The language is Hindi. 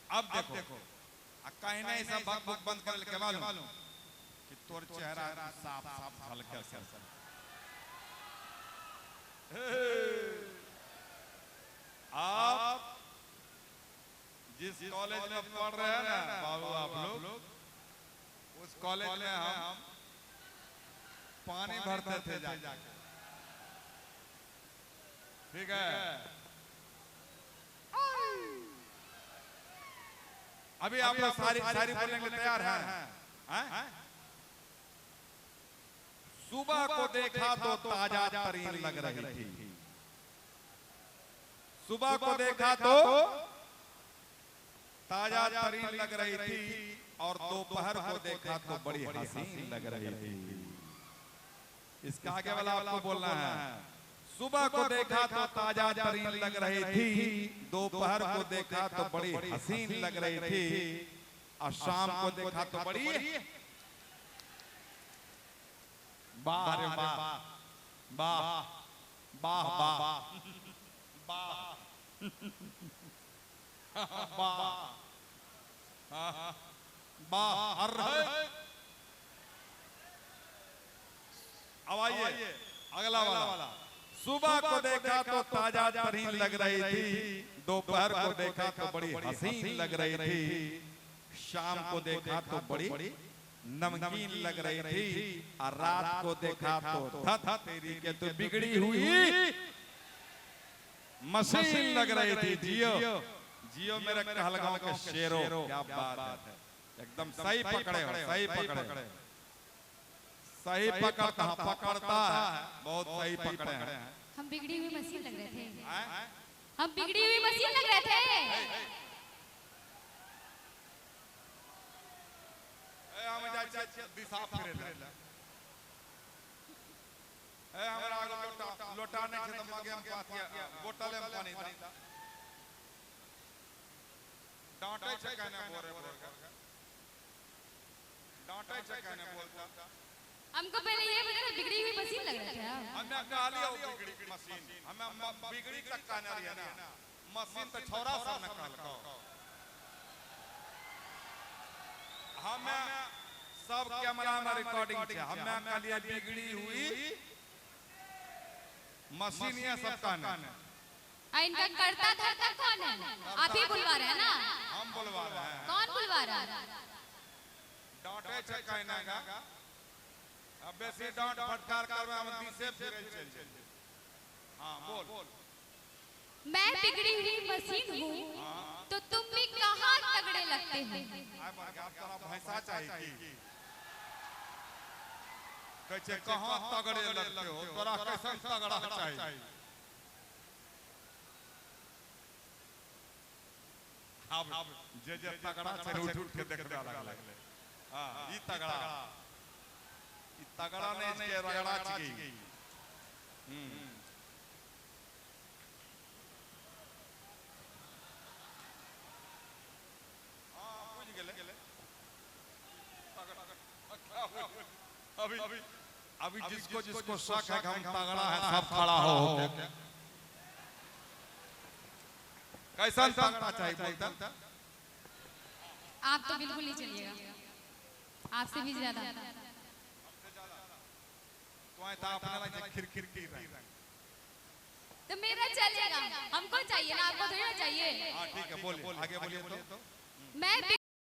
अब देखो कहीं नहीं सब बक बक बंद कर के मालूम कि तोर चेहरा साफ साफ झलके से आप जिस कॉलेज में पढ़ रहे हैं ना बाबू आप लोग उस कॉलेज में हम पानी भरते थे जाके, ठीक है। अभी आप लोग सारी बोलने के लिए तैयार हैं? सुबह को देखा तो ताजा तरीन लग रही थी, सुबह को देखा तो ताजा तरीन लग रही थी, और दोपहर को देखा तो बड़ी हसीन लग रही थी। इसका आगे वाला आपको बोलना है। सुबह को देखा तो ताजा तरीन लग रही थी, दोपहर को देखा तो बड़ी हसीन लग रही थी, और शाम को देखा तो बड़ी वाह रे वाह वाह वाह वाह बाहर अब आइए अगला वाला। सुबह को देखा तो ताजा तरीन लग रही थी, दोपहर को देखा तो बड़ी हसीन लग रही थी, शाम को देखा तो बड़ी नमकीन लग रही थी, और रात को देखा तो तेरी के तो बिगड़ी हुई मशीन लग रही थी। जियो जियो मेरे कहलगांव के शेरों, क्या बात है, एकदम सही पकड़े हो, सही पकड़े, सही पकड़ता है, बहुत सही पकड़े हैं। हम बिगड़ी हुई मशीन लग रहे थे, हम बिगड़ी हुई मशीन लग रहे थे। दिशा फिरे हमरा लोटा नहीं छै त मागे हम पातिया बोतल में पानी दा डांटे छै कहने बोरे डांटे छै कहने बोलता। हमको पहले ये बता बिगड़ी हुई मशीन लग रहा था। हमें कहली हो बिगड़ी मशीन, हमें बिगड़ी तक कहने रही ना, मशीन तो छोरा सब न कहलको। हमें सब कैमरा में रिकॉर्डिंग है, हमें कहलिए बिगड़ी हुई मशीन, ये सब कहने। इनका करता धरता कौन है? आप ही बुलवा रहे हैं ना? हम बुलवा रहे हैं। कौन बुलवा रहा है? डांटे छै कहने का, अब बेसी डांट फटकार करवे हम दिसे फिरे चल। हां बोल। मैं बिगड़ी हुई मशीन हूँ, तो तुम भी कहाँ तगड़े लगते हो? आप तोरा भैंसा चाहिए की कहै कहाँ तगड़े लगते हो, तोरा कैसन तगड़ा चाहिए? अब जे तगड़ा छै उठ के देखबे लागले। हां ई तगड़ा नहीं के रगड़ा छी। हां बुझ गेले। अभी जिसको शक है कि हम तगड़ा है, सब खड़ा हो कैसा तगड़ा चाहिए बोलता। आप तो बिल्कुल नहीं चलिएगा, आपसे भी ज्यादा। तो अपने लगे खिरखिर की तो मेरा चलेगा, हमको चाहिए ना, आपको थोड़ी ना चाहिए। हाँ ठीक है, बोलिए आगे बोलिए तो।